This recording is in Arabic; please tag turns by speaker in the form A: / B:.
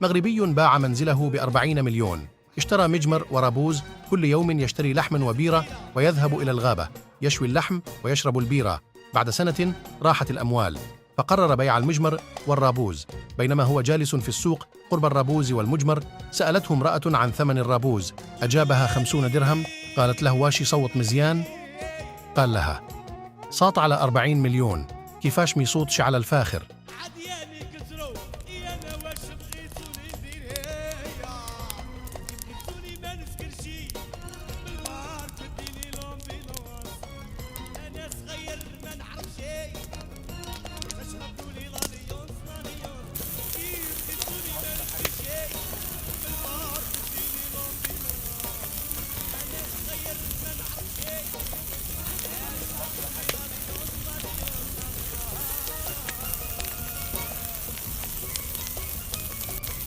A: مغربي باع منزله ب40 مليون. اشترى مجمر ورابوز، كل يوم يشتري لحما وبيرة ويذهب إلى الغابة يشوي اللحم ويشرب البيرة. بعد سنة راحت الأموال، فقرر بيع المجمر والرابوز. بينما هو جالس في السوق قرب الرابوز والمجمر، سألته امرأة عن ثمن الرابوز، أجابها 50 درهم. قالت له: واشي صوت مزيان؟ قال لها: صوت على 40 مليون. كيفاش ميصوتش على الفاخر؟